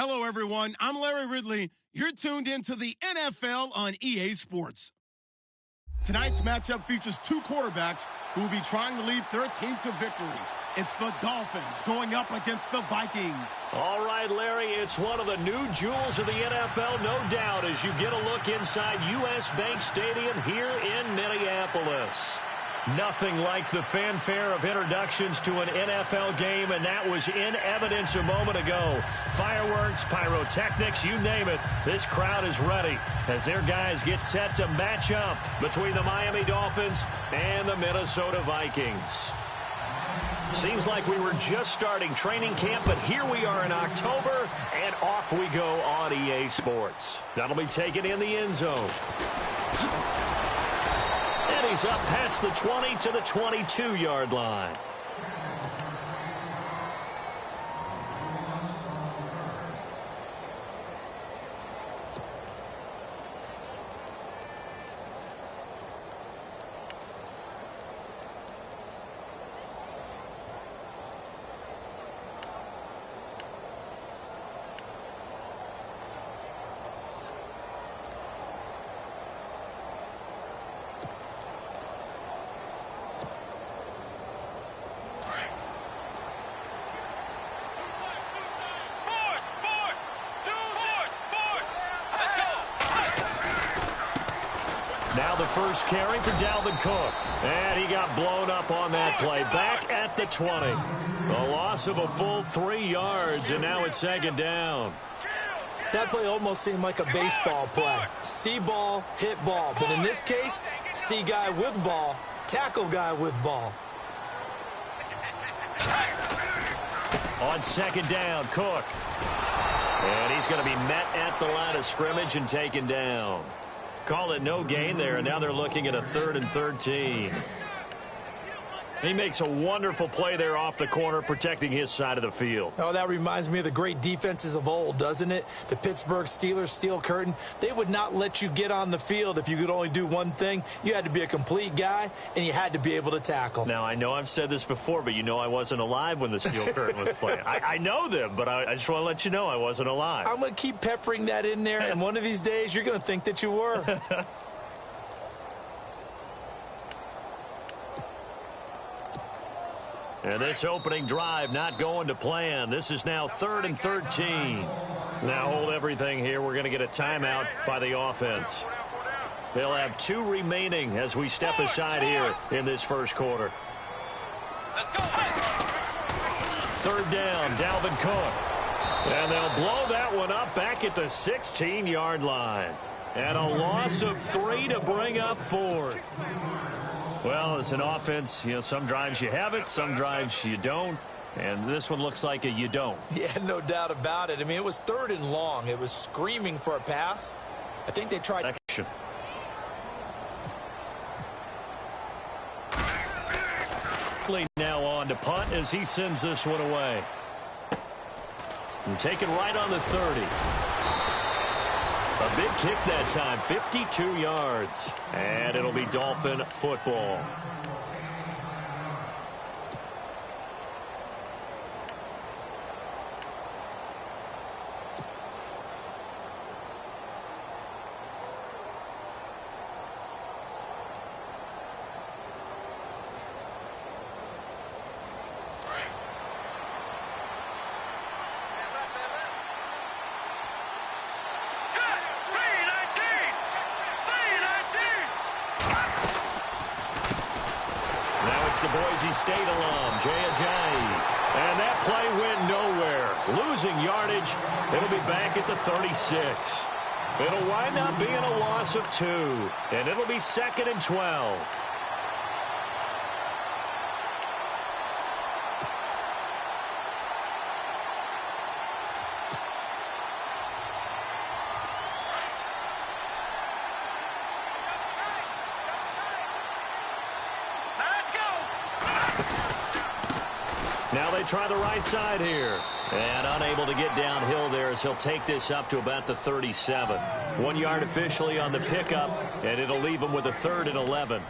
Hello, everyone. I'm Larry Ridley. You're tuned into the NFL on EA Sports. Tonight's matchup features two quarterbacks who will be trying to lead their team to victory. It's the Dolphins going up against the Vikings. All right, Larry, it's one of the new jewels of the NFL, no doubt, as you get a look inside U.S. Bank Stadium here in Minneapolis. Nothing like the fanfare of introductions to an NFL game, and that was in evidence a moment ago. Fireworks, pyrotechnics, you name it. This crowd is ready as their guys get set to match up between the Miami Dolphins and the Minnesota Vikings. Seems like we were just starting training camp, but here we are in October, and off we go on EA Sports. That'll be taken in the end zone. And he's up past the 20 to the 22-yard line. Now the first carry for Dalvin Cook. And he got blown up on that play. Back at the 20. A loss of a full 3 yards, and now it's second down. That play almost seemed like a baseball play. See ball, hit ball. But in this case, see guy with ball, tackle guy with ball. On second down, Cook. And he's going to be met at the line of scrimmage and taken down. Call it no gain there, and now they're looking at a 3rd and 13. He makes a wonderful play there off the corner, protecting his side of the field. Oh, that reminds me of the great defenses of old, doesn't it? The Pittsburgh Steelers, steel curtain. They would not let you get on the field if you could only do one thing. You had to be a complete guy, and you had to be able to tackle. Now, I know I've said this before, but you know I wasn't alive when the steel curtain was playing. I know them, but I just want to let you know I wasn't alive. I'm going to keep peppering that in there, and one of these days you're going to think that you were. And this opening drive not going to plan. This is now 3rd and 13. Now hold everything here. We're going to get a timeout by the offense. They'll have 2 remaining as we step aside here in this first quarter. Let's go. 3rd down, Dalvin Cook. And they'll blow that one up back at the 16-yard line. And a loss of 3 to bring up 4th. Well, as an offense, you know, some drives you have it, some drives you don't. And this one looks like a you don't. Yeah, no doubt about it. I mean, it was 3rd and long. It was screaming for a pass. I think they tried action. Now on to punt as he sends this one away. And taken right on the 30. A big kick that time, 52 yards. And it'll be Dolphin football. The Boise State alum, Jay Ajayi. And that play went nowhere. Losing yardage. It'll be back at the 36. It'll wind up being a loss of 2. And it'll be 2nd and 12. Now they try the right side here. And unable to get downhill there as he'll take this up to about the 37. 1 yard officially on the pickup, and it'll leave him with a 3rd and 11.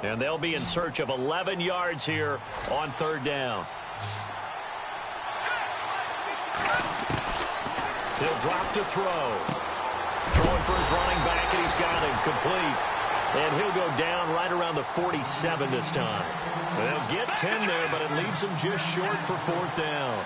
And they'll be in search of 11 yards here on third down. He'll drop to throw. Throwing for his running back, and he's got him complete. And he'll go down right around the 47 this time. They'll get 10 there, but it leaves them just short for fourth down.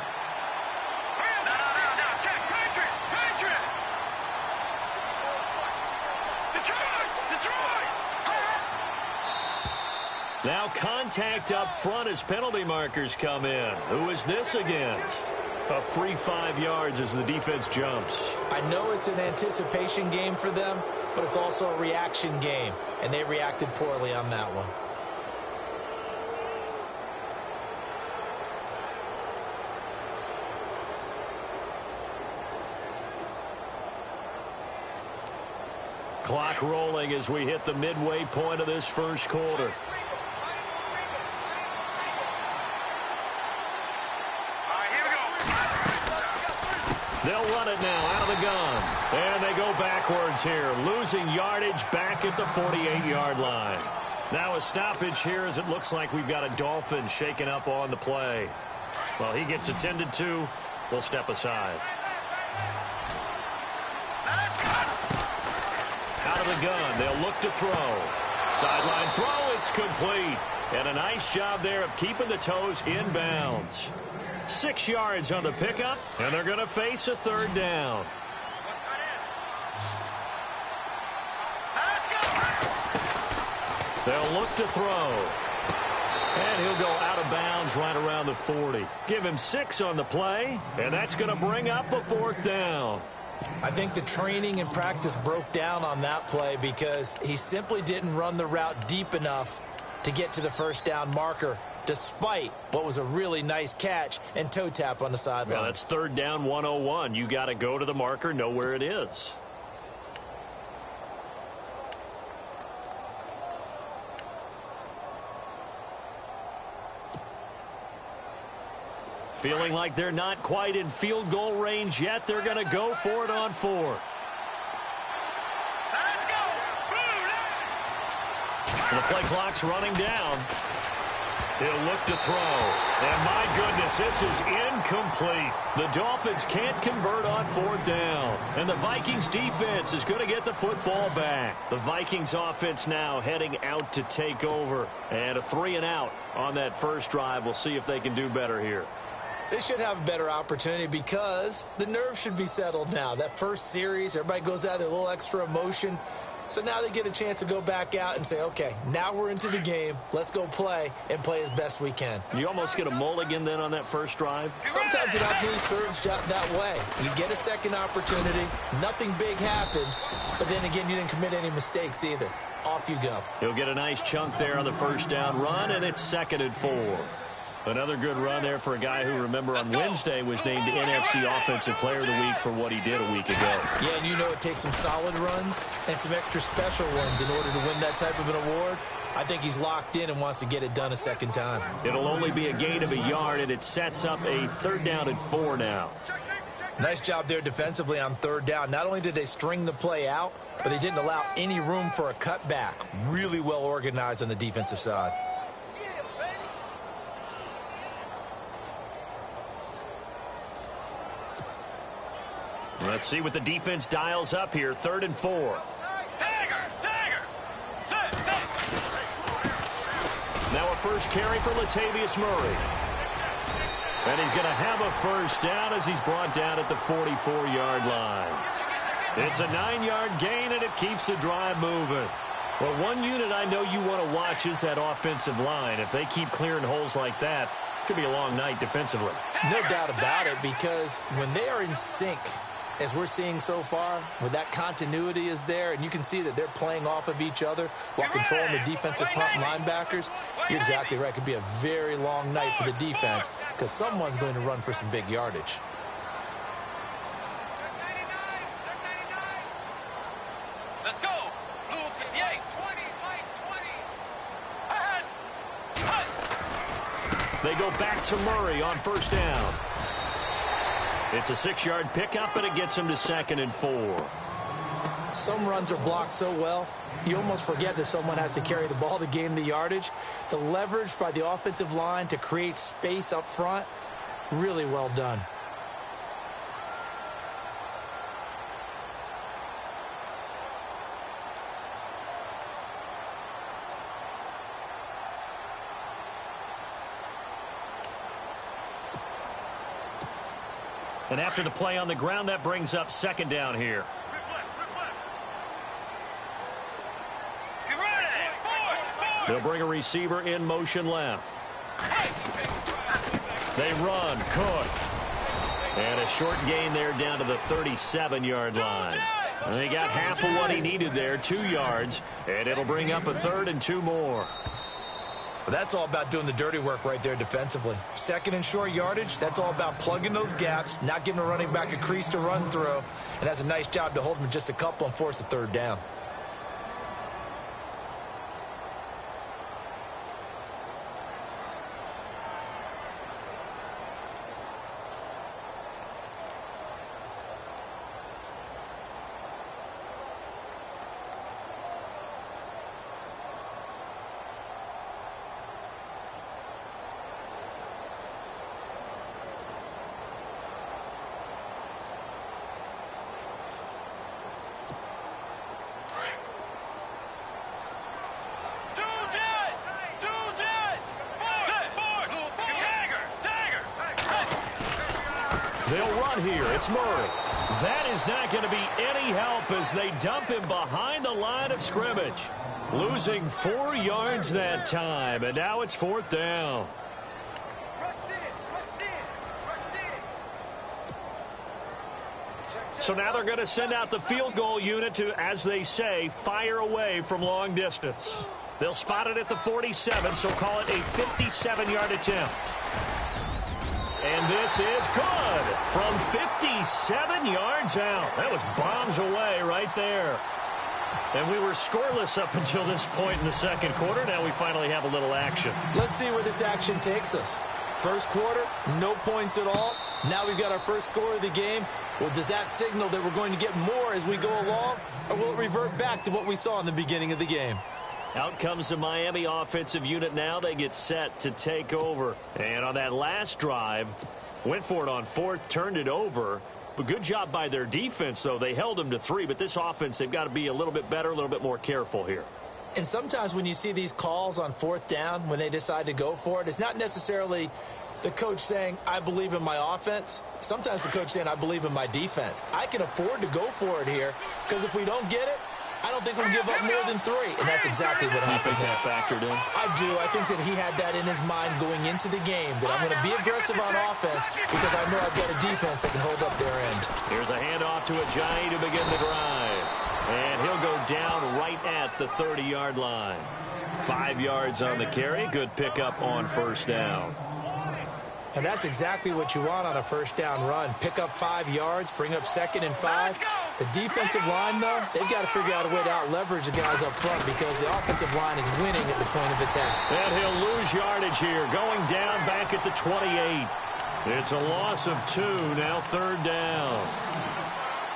Now contact up front as penalty markers come in. Who is this against? A free 5 yards as the defense jumps. I know it's an anticipation game for them, but it's also a reaction game, and they reacted poorly on that one. Clock rolling as we hit the midway point of this first quarter. They'll run it now out of the gun. And they go backwards here, losing yardage back at the 48-yard line. Now a stoppage here as it looks like we've got a Dolphin shaking up on the play. Well, he gets attended to. We'll step aside. Out of the gun, they'll look to throw. Sideline throw, it's complete. And a nice job there of keeping the toes in bounds. 6 yards on the pickup, and they're going to face a third down. They'll look to throw. And he'll go out of bounds right around the 40. Give him 6 on the play, and that's going to bring up a fourth down. I think the training and practice broke down on that play because he simply didn't run the route deep enough to get to the first down marker, despite what was a really nice catch and toe tap on the sideline. Well, that's third down 101. You got to go to the marker, know where it is. Feeling like they're not quite in field goal range yet. They're going to go for it on fourth. The play clock's running down. He'll look to throw. And my goodness, this is incomplete. The Dolphins can't convert on fourth down. And the Vikings defense is going to get the football back. The Vikings offense now heading out to take over. And a 3-and-out on that first drive. We'll see if they can do better here. They should have a better opportunity because the nerves should be settled now. That first series, everybody goes out with a little extra emotion. So now they get a chance to go back out and say, okay, now we're into the game. Let's go play and play as best we can. You almost get a mulligan then on that first drive? Sometimes it absolutely serves that way. You get a second opportunity. Nothing big happened. But then again, you didn't commit any mistakes either. Off you go. He'll get a nice chunk there on the first down run, and it's 2nd and 4. Another good run there for a guy who, remember, on Wednesday was named NFC Offensive Player of the Week for what he did a week ago. Yeah, and you know it takes some solid runs and some extra special ones in order to win that type of an award. I think he's locked in and wants to get it done a second time. It'll only be a gain of a yard, and it sets up a 3rd down and 4 now. Nice job there defensively on 3rd down. Not only did they string the play out, but they didn't allow any room for a cutback. Really well organized on the defensive side. Let's see what the defense dials up here. 3rd and 4. Now a first carry for Latavius Murray. And he's going to have a first down as he's brought down at the 44-yard line. It's a 9-yard gain, and it keeps the drive moving. Well, one unit I know you want to watch is that offensive line. If they keep clearing holes like that, it could be a long night defensively. No doubt about it, because when they are in sync, as we're seeing so far, when that continuity is there, and you can see that they're playing off of each other while controlling the defensive front linebackers, you're exactly right. It could be a very long night for the defense because someone's going to run for some big yardage. Let's go. Blue 58. 20. They go back to Murray on first down. It's a 6-yard pickup, and it gets him to 2nd and 4. Some runs are blocked so well, you almost forget that someone has to carry the ball to gain the yardage. The leverage by the offensive line to create space up front, really well done. And after the play on the ground, that brings up second down here. They'll bring a receiver in motion left. They run. Cook. And a short gain there down to the 37-yard line. And they got half of what he needed there, 2 yards. And it'll bring up a 3rd and 2 more. But that's all about doing the dirty work right there defensively. Second and short yardage, that's all about plugging those gaps, not giving a running back a crease to run through. And that's a nice job to hold him just a couple and force a 3rd down. They'll run here. It's Murray. That is not going to be any help as they dump him behind the line of scrimmage. Losing 4 yards that time, and now it's 4th down. So now they're going to send out the field goal unit to, as they say, fire away from long distance. They'll spot it at the 47, so call it a 57-yard attempt. And this is good from 57 yards out. That was bombs away right there. And we were scoreless up until this point in the second quarter. Now we finally have a little action. Let's see where this action takes us. First quarter, no points at all. Now we've got our first score of the game. Well, does that signal that we're going to get more as we go along, or will it revert back to what we saw in the beginning of the game? Out comes the Miami offensive unit now. They get set to take over. And on that last drive, went for it on 4th, turned it over. But good job by their defense, though. They held them to 3, but this offense, they've got to be a little bit better, a little bit more careful here. And sometimes when you see these calls on 4th down, when they decide to go for it, it's not necessarily the coach saying, I believe in my offense. Sometimes the coach saying, I believe in my defense. I can afford to go for it here, because if we don't get it, I don't think we'll give up more than 3. And that's exactly what happened there. You think that factored in? I do. I think that he had that in his mind going into the game, that I'm going to be aggressive on offense because I know I've got a defense that can hold up their end. Here's a handoff to Ajayi to begin the drive. And he'll go down right at the 30-yard line. 5 yards on the carry. Good pickup on 1st down. And that's exactly what you want on a 1st down run. Pick up 5 yards, bring up 2nd and 5. The defensive line, though, they've got to figure out a way to out-leverage the guys up front because the offensive line is winning at the point of attack. And he'll lose yardage here, going down back at the 28. It's a loss of 2, now 3rd down.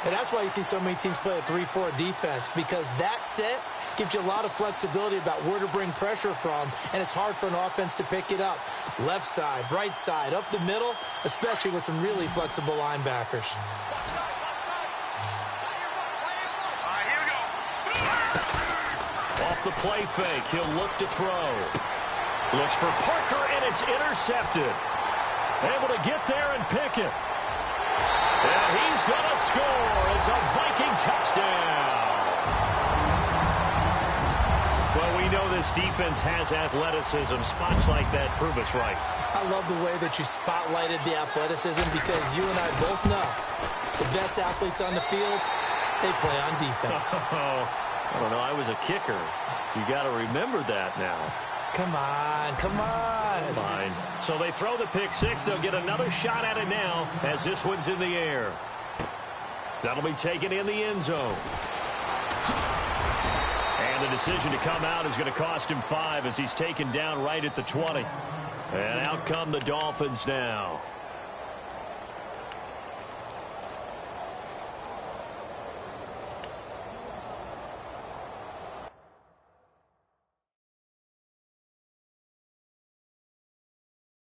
And that's why you see so many teams play a 3-4 defense, because that set gives you a lot of flexibility about where to bring pressure from, and it's hard for an offense to pick it up. Left side, right side, up the middle, especially with some really flexible linebackers. Off the play fake, he'll look to throw. Looks for Parker, and it's intercepted. Able to get there and pick it. And he's going to score. It's a Viking touchdown. Well, we know this defense has athleticism. Spots like that prove us right. I love the way that you spotlighted the athleticism because you and I both know the best athletes on the field, they play on defense. I don't know. I was a kicker. You got to remember that now. Come on, come on. Fine. So they throw the pick 6. They'll get another shot at it now as this one's in the air. That'll be taken in the end zone. And the decision to come out is going to cost him 5 as he's taken down right at the 20. And out come the Dolphins now.